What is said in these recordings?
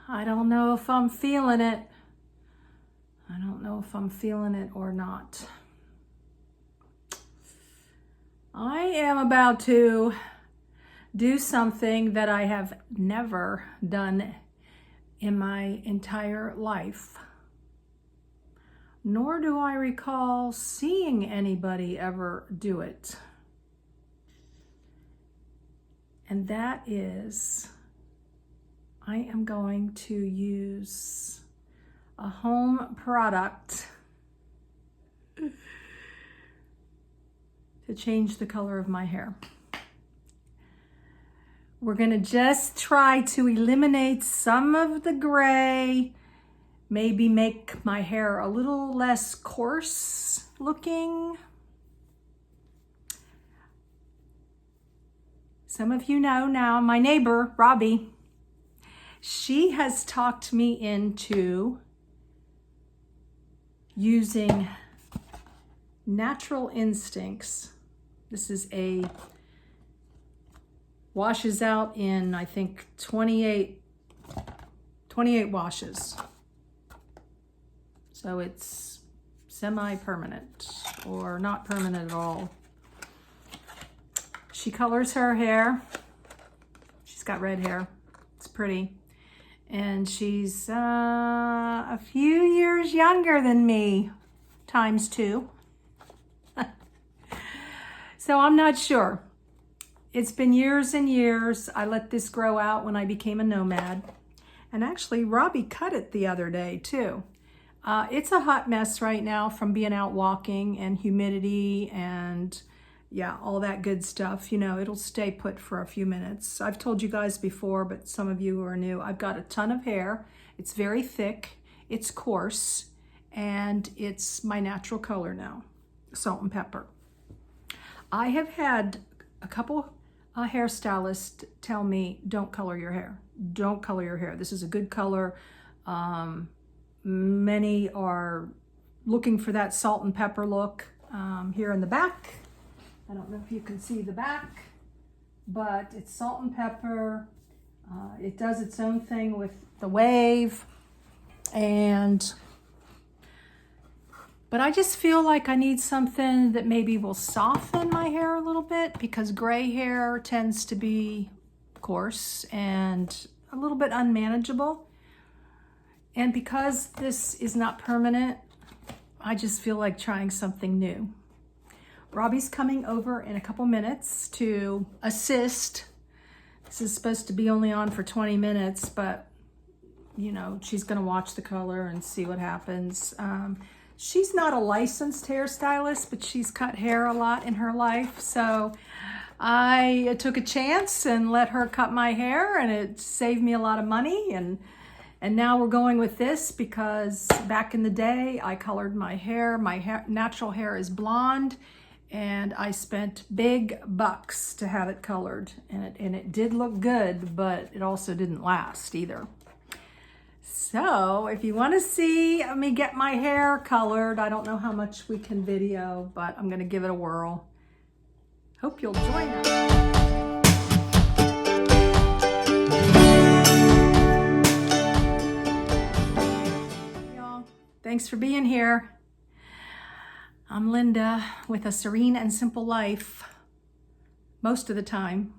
I don't know if I'm feeling it. I don't know if I'm feeling it or not. I am about to do something that I have never done in my entire life. Nor do I recall seeing anybody ever do it. And that is, I am going to use a home product to change the color of my hair. We're gonna just try to eliminate some of the gray, maybe make my hair a little less coarse looking. Some of you know now, my neighbor, Robie, she has talked me into using Natural Instincts. This is washes out in, I think, 28 washes. So it's semi-permanent or not permanent at all. She colors her hair. She's got red hair. It's pretty. And she's a few years younger than me, times 2. So I'm not sure. It's been years and years. I let this grow out when I became a nomad. And actually, Robbie cut it the other day too. It's a hot mess right now from being out walking and humidity and yeah, all that good stuff. You know, it'll stay put for a few minutes. I've told you guys before, but some of you who are new, I've got a ton of hair. It's very thick, it's coarse, and it's my natural color now, salt and pepper. I have had a couple hairstylists tell me, don't color your hair. Don't color your hair. This is a good color. Many are looking for that salt and pepper look. Here in the back, I don't know if you can see the back, but it's salt and pepper. It does its own thing with the wave. But I just feel like I need something that maybe will soften my hair a little bit, because gray hair tends to be coarse and a little bit unmanageable. And because this is not permanent, I just feel like trying something new. Robbie's coming over in a couple minutes to assist. This is supposed to be only on for 20 minutes, but you know, she's gonna watch the color and see what happens. She's not a licensed hairstylist, but she's cut hair a lot in her life. So I took a chance and let her cut my hair, and it saved me a lot of money. And now we're going with this because back in the day, I colored my hair. My natural hair is blonde, and I spent big bucks to have it colored. And it did look good, but it also didn't last either. So if you want to see me get my hair colored, I don't know how much we can video, but I'm going to give it a whirl. Hope you'll join us. Y'all, thanks for being here. I'm Linda with A Serene and Simple Life, most of the time.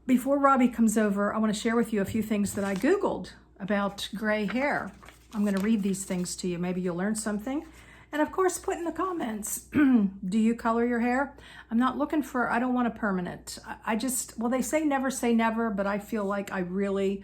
Before Robbie comes over, I want to share with you a few things that I Googled about gray hair. I'm going to read these things to you. Maybe you'll learn something. And of course, put in the comments, do you color your hair? I'm not looking for, I don't want a permanent. Well, they say never, but I feel like I really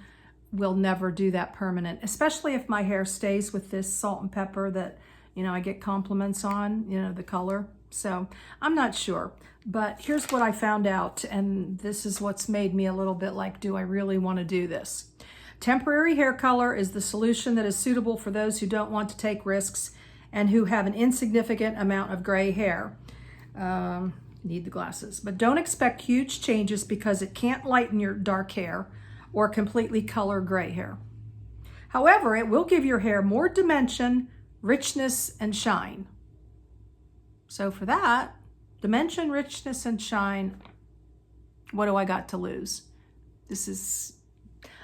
will never do that permanent, especially if my hair stays with this salt and pepper that, you know, I get compliments on, you know, the color. So I'm not sure, but here's what I found out. And this is what's made me a little bit like, do I really want to do this? Temporary hair color is the solution that is suitable for those who don't want to take risks and who have an insignificant amount of gray hair. Need the glasses, but don't expect huge changes because it can't lighten your dark hair or completely color gray hair. However, it will give your hair more dimension, richness, and shine. So for that, dimension, richness, and shine, what do I got to lose?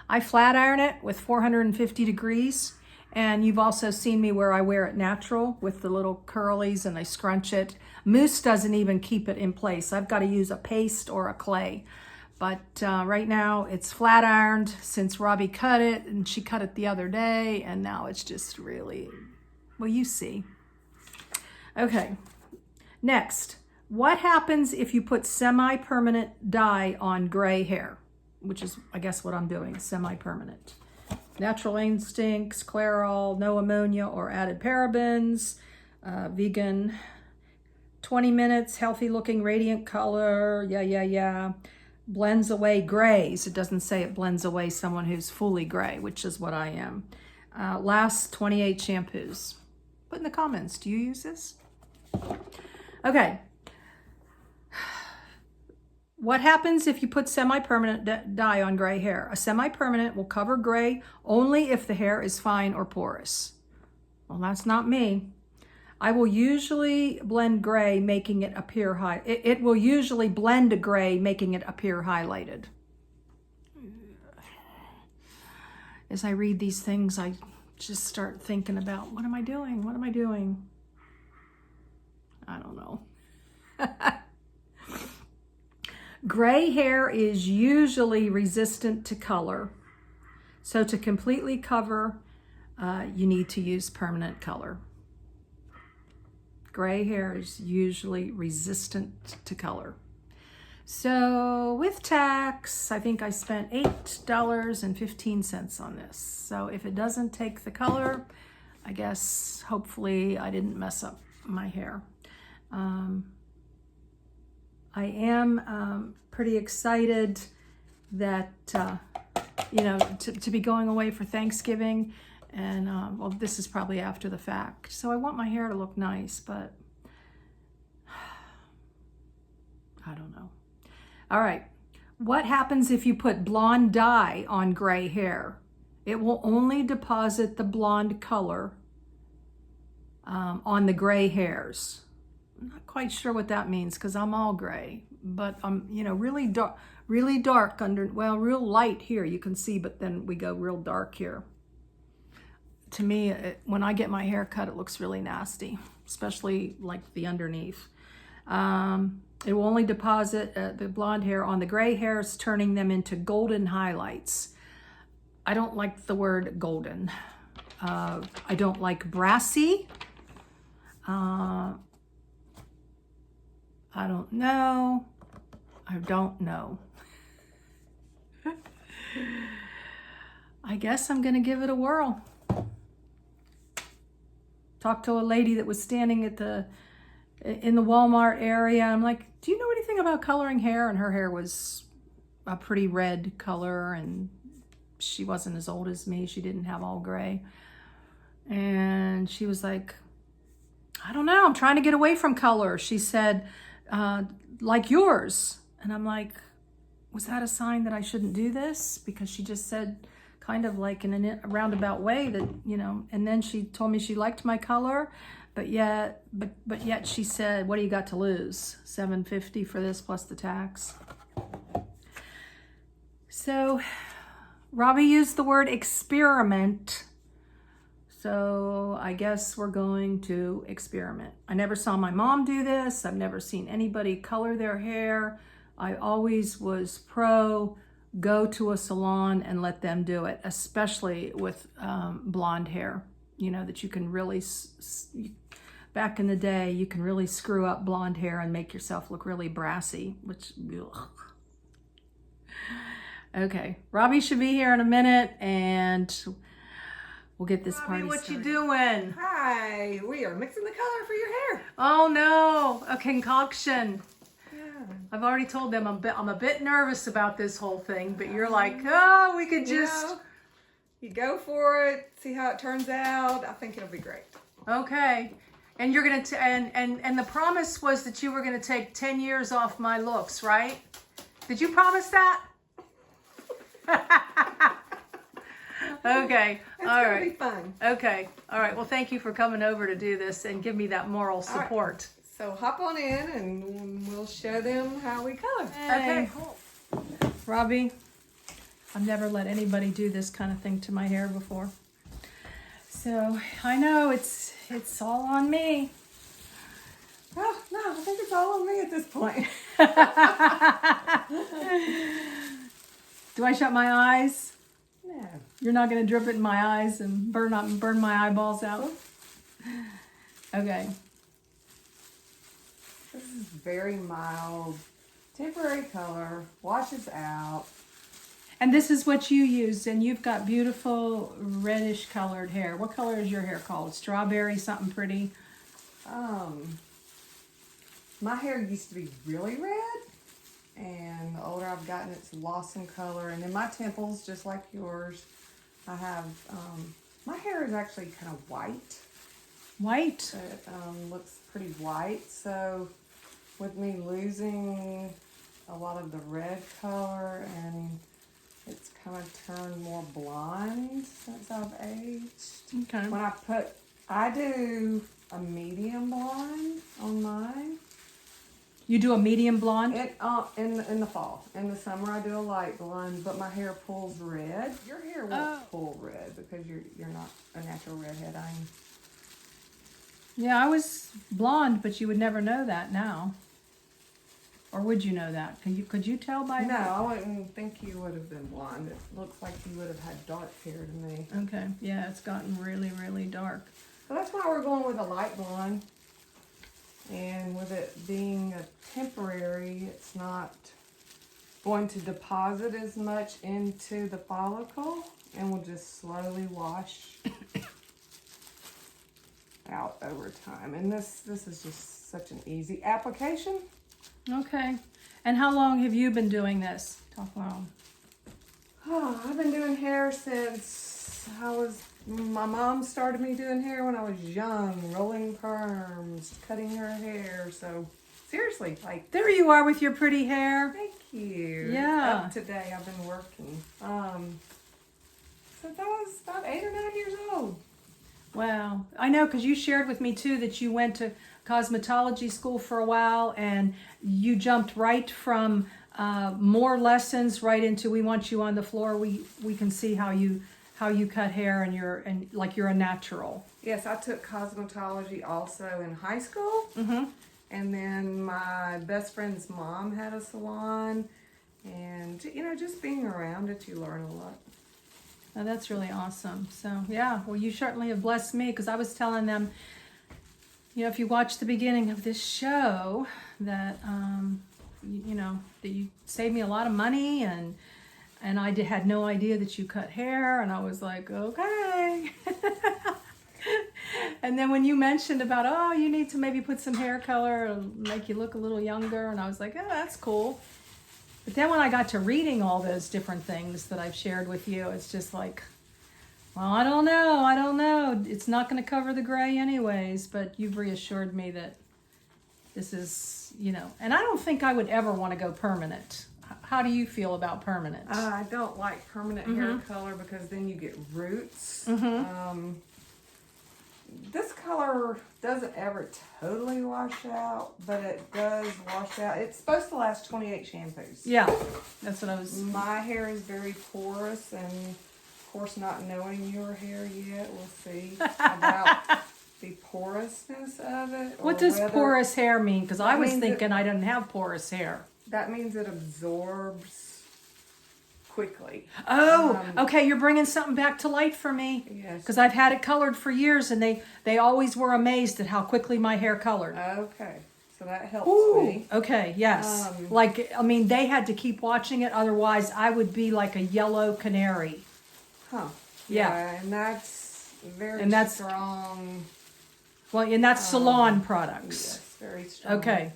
I flat iron it with 450 degrees. And you've also seen me where I wear it natural with the little curlies and I scrunch it. Mousse doesn't even keep it in place. I've got to use a paste or a clay. But right now it's flat ironed since Robbie cut it, and she cut it the other day, and now it's just really, well, you see. Okay, next, what happens if you put semi-permanent dye on gray hair? Which is, I guess, what I'm doing, semi-permanent. Natural instincts, Clairol, no ammonia or added parabens, vegan, 20 minutes, healthy looking, radiant color, yeah. Blends away grays. It doesn't say it blends away someone who's fully gray, which is what I am. Lasts 28 shampoos. Put in the comments, do you use this? Okay. What happens if you put semi-permanent dye on gray hair? A semi-permanent will cover gray only if the hair is fine or porous. Well, that's not me. I will usually blend gray, making it appear high. It will usually blend a gray, making it appear highlighted. As I read these things, I just start thinking about, what am I doing? What am I doing? I don't know. Gray hair is usually resistant to color. So to completely cover, you need to use permanent color. Gray hair is usually resistant to color. So with tax, I think I spent $8.15 on this. So if it doesn't take the color, I guess hopefully I didn't mess up my hair. I am pretty excited that, to be going away for Thanksgiving. And, well, this is probably after the fact. So I want my hair to look nice, but I don't know. All right. What happens if you put blonde dye on gray hair? It will only deposit the blonde color on the gray hairs. I'm not quite sure what that means because I'm all gray, but I'm, really dark under, well, real light here you can see, but then we go real dark here. To me, when I get my hair cut, it looks really nasty, especially like the underneath. It will only deposit the blonde hair on the gray hairs, turning them into golden highlights. I don't like the word golden. I don't like brassy. I don't know. I don't know. I guess I'm gonna give it a whirl. Talked to a lady that was standing in the Walmart area. I'm like, do you know anything about coloring hair? And her hair was a pretty red color, and she wasn't as old as me. She didn't have all gray. And she was like, I don't know, I'm trying to get away from color. She said, like yours. And I'm like, was that a sign that I shouldn't do this? Because she just said, kind of like in a roundabout way that, and then she told me she liked my color, but yet she said, what do you got to lose? $7.50 for this plus the tax. So Robbie used the word experiment. So I guess we're going to experiment. I never saw my mom do this. I've never seen anybody color their hair. I always was pro go to a salon and let them do it, especially with blonde hair, that you can really, back in the day, you can really screw up blonde hair and make yourself look really brassy, which, ugh. Okay, Robbie should be here in a minute and we'll get this party started. What you doing? Hi, we are mixing the color for your hair. Oh no, a concoction. I've already told them I'm a bit nervous about this whole thing, but you're like, oh, we could just... You go for it, see how it turns out. I think it'll be great. Okay. And you're going to... And the promise was that you were going to take 10 years off my looks, right? Did you promise that? Okay. It's all gonna right. be fun. Okay. All right. Well, thank you for coming over to do this and give me that moral support. So hop on in and we'll show them how we color. Okay, cool. Robbie, I've never let anybody do this kind of thing to my hair before. So I know it's all on me. Oh, no, I think it's all on me at this point. Do I shut my eyes? No. You're not going to drip it in my eyes and burn my eyeballs out? Okay. This is very mild, temporary color, washes out. And this is what you used, and you've got beautiful reddish colored hair. What color is your hair called? Strawberry, something pretty? My hair used to be really red, and the older I've gotten, it's lost some color. And in my temples, just like yours, I have, my hair is actually kind of white. White? It looks pretty white, so with me losing a lot of the red color, and it's kind of turned more blonde since I've aged. Okay. When I do a medium blonde on mine. You do a medium blonde? In the fall. In the summer I do a light blonde, but my hair pulls red. Your hair won't pull red because you're not a natural redhead. Yeah, I was blonde, but you would never know that now. Or would you know that? Could you tell by No, I wouldn't think you would have been blonde. It looks like you would have had dark hair to me. Okay, yeah, it's gotten really, really dark. So that's why we're going with a light blonde. And with it being a temporary, it's not going to deposit as much into the follicle, and will just slowly wash out over time. And this is just such an easy application. Okay. And how long have you been doing this? Talk long. Oh, I've been doing hair since my mom started me doing hair when I was young, rolling perms, cutting her hair. So seriously, like, There you are with your pretty hair. thank you. Yeah. Up to date, I've been working. Since I was about 8 or 9 years old. Wow. I know, because you shared with me too that you went to cosmetology school for a while, and you jumped right from more lessons right into we want you on the floor. We can see how you cut hair, and you're a natural. Yes, I took cosmetology also in high school. Mm-hmm. And then my best friend's mom had a salon. And, just being around it, you learn a lot. Oh, that's really awesome. So, yeah, well, you certainly have blessed me, because I was telling them, if you watch the beginning of this show, that, that you saved me a lot of money, and I had no idea that you cut hair, and I was like, okay. And then when you mentioned about, you need to maybe put some hair color and make you look a little younger, and I was like, oh, that's cool. But then when I got to reading all those different things that I've shared with you, it's just like, well, I don't know. It's not going to cover the gray anyways, but you've reassured me that this is, and I don't think I would ever want to go permanent. How do you feel about permanent? I don't like permanent hair color because then you get roots. This color doesn't ever totally wash out, but it does wash out. It's supposed to last 28 shampoos. Yeah, that's what I was... My hair is very porous, and of course, not knowing your hair yet, we'll see about the porousness of it. What does porous hair mean? Because I was thinking I didn't have porous hair. That means it absorbs quickly. Oh, okay. You're bringing something back to light for me. Yes. Because I've had it colored for years, and they always were amazed at how quickly my hair colored. Okay. So that helps me. Okay, yes. They had to keep watching it, otherwise I would be like a yellow canary. Huh. Yeah. And that's very strong. Well, and that's salon products. Yes, very strong. Okay.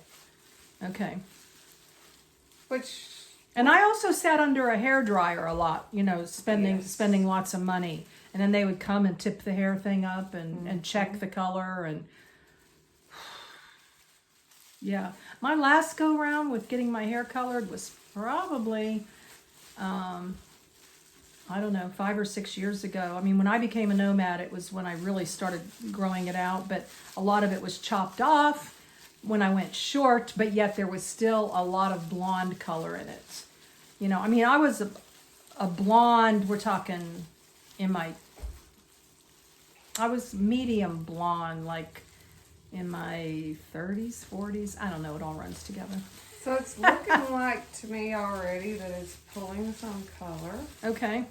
Which... And I also sat under a hairdryer a lot, spending lots of money. And then they would come and tip the hair thing up and check the color. And yeah, my last go round with getting my hair colored was probably, 5 or 6 years ago. I mean, when I became a nomad, it was when I really started growing it out. But a lot of it was chopped off when I went short, but yet there was still a lot of blonde color in it. I was a blonde, we're talking I was medium blonde, like in my 30s, 40s. I don't know, it all runs together. So it's looking like to me already that it's pulling some color. Okay.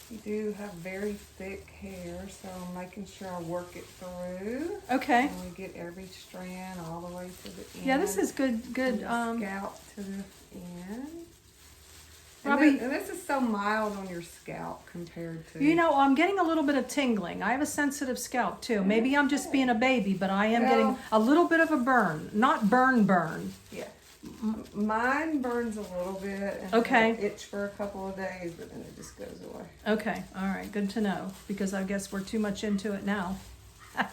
You do have very thick hair, so I'm making sure I work it through. Okay. And we get every strand all the way to the end. Yeah, this is good. From the scalp to the end. Robbie, And this is so mild on your scalp compared to... You know, I'm getting a little bit of tingling. I have a sensitive scalp too. Maybe I'm just being a baby, but I am getting a little bit of a burn. Not burn. Yeah. Mine burns a little bit and Okay. it'll itch for a couple of days, but then it just goes away. Okay, all right, good to know, because I guess we're too much into it now. It's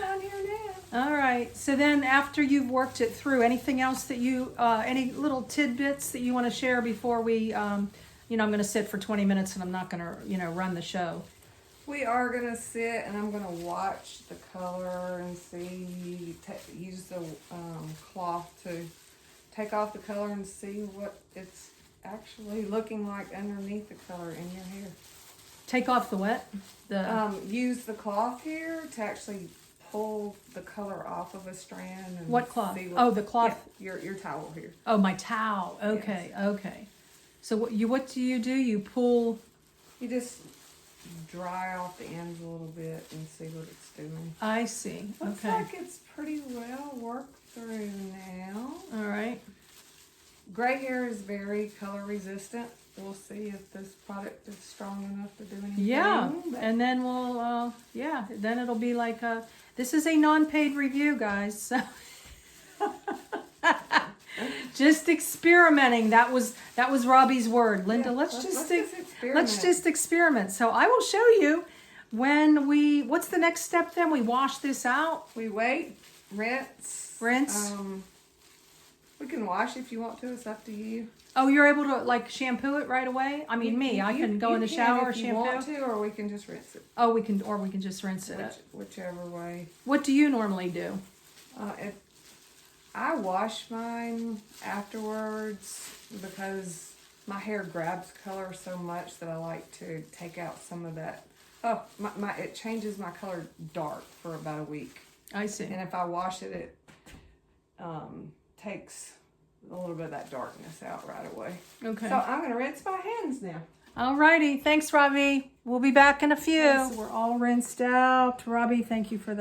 on here now. All right, so then after you've worked it through, anything else that you, any little tidbits that you want to share before we, I'm going to sit for 20 minutes and I'm not going to, run the show. We are going to sit and I'm going to watch the color and see, use the cloth to take off the color and see what it's actually looking like underneath the color in your hair. Take off the what? Use the cloth here to actually pull the color off of a strand. And What cloth? see Oh, the cloth. Yeah, your towel here. Oh, my towel. Okay, yes. Okay. So what do? You pull... You just dry off the ends a little bit and see what it's doing. I see. Looks Okay. like it's pretty well worked through now. All right. Gray hair is very color resistant. We'll see if this product is strong enough to do anything. Yeah, and then we'll, then it'll be like this is a non-paid review, guys. So just experimenting. That was Robbie's word. Linda, let's just experiment. So I will show you when what's the next step then? We wash this out. We wait, rinse. We can wash if you want to. It's up to you. Oh, you're able to like shampoo it right away? I mean, I can go in the shower, if you shampoo. Want to, or we can just rinse it. Oh, we can just rinse it. Whichever way. What do you normally do? I wash mine afterwards because my hair grabs color so much that I like to take out some of that. Oh, it changes my color dark for about a week. I see. And if I wash it, it takes a little bit of that darkness out right away. Okay. So I'm going to rinse my hands now. Alrighty. Thanks, Robbie. We'll be back in a few. Yes, we're all rinsed out. Robbie, thank you for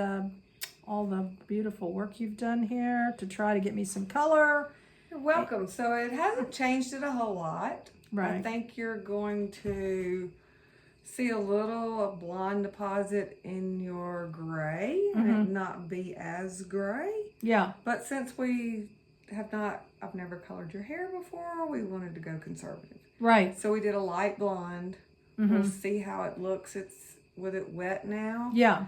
all the beautiful work you've done here to try to get me some color. You're welcome. So it hasn't changed it a whole lot. Right. I think you're going to see a little blonde deposit in your gray and it not be as gray. Yeah. But since I've never colored your hair before, we wanted to go conservative. Right. So we did a light blonde. We'll see how it looks. It's with it wet now. Yeah.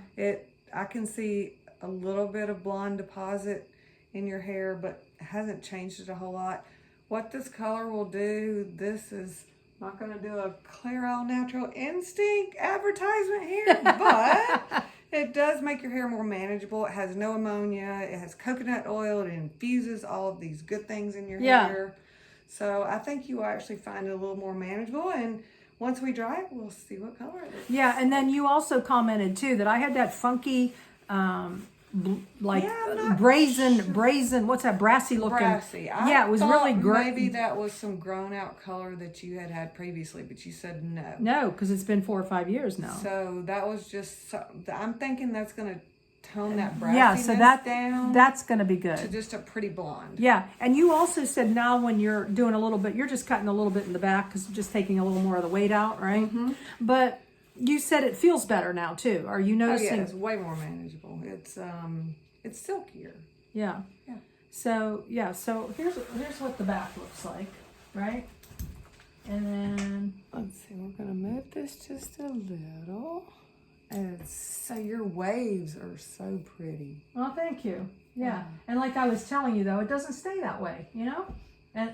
I can see a little bit of blonde deposit in your hair, but hasn't changed it a whole lot. What this color will do, this is not going to do a Clear All Natural Instinct advertisement here, but it does make your hair more manageable. It has no ammonia. It has coconut oil. It infuses all of these good things in your hair. So I think you will actually find it a little more manageable. And once we dry it, we'll see what color it is. Yeah, and then you also commented too that I had that funky, brazen, what's that, brassy looking? Brassy. It was really great. Maybe that was some grown out color that you had previously, but you said no. No, because it's been 4 or 5 years now. So that was just, I'm thinking that's going to tone that brassiness down. That's going to be good. To just a pretty blonde. Yeah, and you also said now when you're doing a little bit, you're just cutting a little bit in the back because just taking a little more of the weight out, right? But you said it feels better now too. Are you noticing? Oh yeah, it's way more manageable. It's silkier. Yeah. Yeah. So here's what the back looks like, right? And then let's see, we're gonna move this just a little. And so your waves are so pretty. Well, thank you. Yeah. And like I was telling you though, it doesn't stay that way,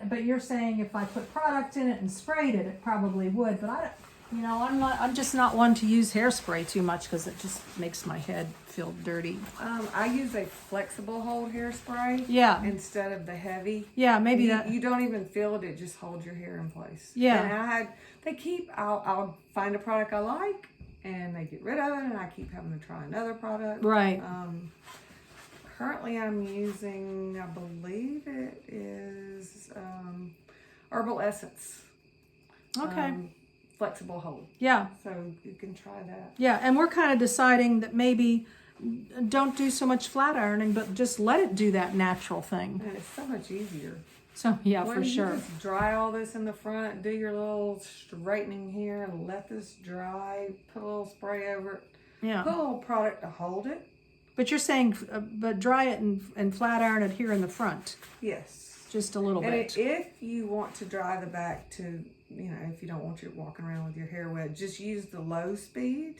but you're saying if I put product in it and sprayed it, it probably would. But You know, I'm just not one to use hairspray too much because it just makes my head feel dirty. I use a flexible hold hairspray. Yeah. Instead of the heavy. Yeah, maybe You don't even feel it. It just holds your hair in place. Yeah. And I'll find a product I like and they get rid of it and I keep having to try another product. Right. Currently I'm using, I believe it is Herbal Essence. Okay. Flexible hold. Yeah. So you can try that. Yeah, and we're kind of deciding that maybe don't do so much flat ironing, but just let it do that natural thing. And it's so much easier. So yeah, When for you sure. just dry all this in the front, do your little straightening here and let this dry, put a little spray over it. Yeah. Put a little product to hold it. But you're saying, but dry it and flat iron it here in the front. Yes. Just a little And bit. if you want to dry the back to, you know, if you don't want you walking around with your hair wet, just use the low speed.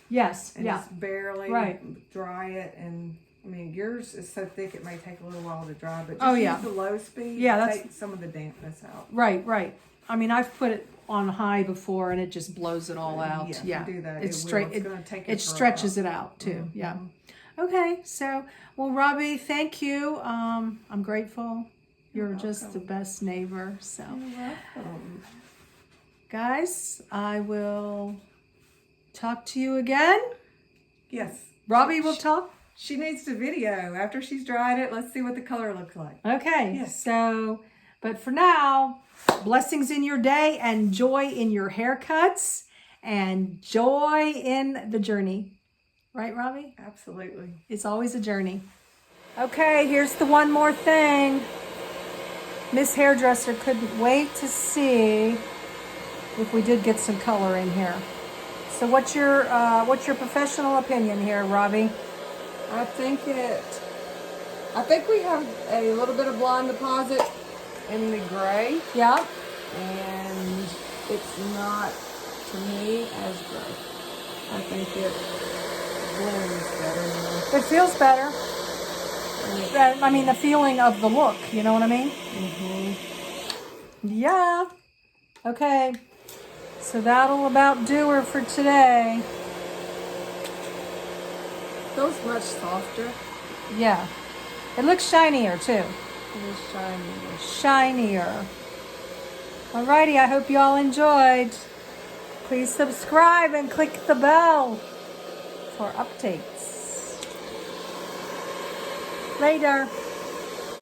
Yes. And Yeah. just barely dry it. And I mean, yours is so thick it may take a little while to dry, but just use the low speed to take some of the dampness out. Right, right. I mean, I've put it on high before and it just blows it all out. Yeah, if you do that, It's it straight. will. It's gonna take it stretches it out too. Mm-hmm. Yeah. Okay, so well, Robbie, thank you. I'm grateful. You're just the best neighbor. So, You're welcome. guys, I will talk to you again. Yes. Robbie will talk. She needs the video. After she's dried it, let's see what the color looks like. Okay. Yes. So, but for now, blessings in your day and joy in your haircuts and joy in the journey. Right, Robbie? Absolutely. It's always a journey. Okay, here's the one more thing. Miss Hairdresser couldn't wait to see if we did get some color in here. So what's your professional opinion here, Robbie? I think we have a little bit of blonde deposit in the gray. Yeah. And it's not, to me, as gray. I think it blends better now. It feels better. I mean, the feeling of the look, you know what I mean? Mm-hmm. Yeah. Okay. So that'll about do her for today. Feels much softer. Yeah. It looks shinier too. It is shinier. Shinier. Alrighty, I hope you all enjoyed. Please subscribe and click the bell for updates. Later.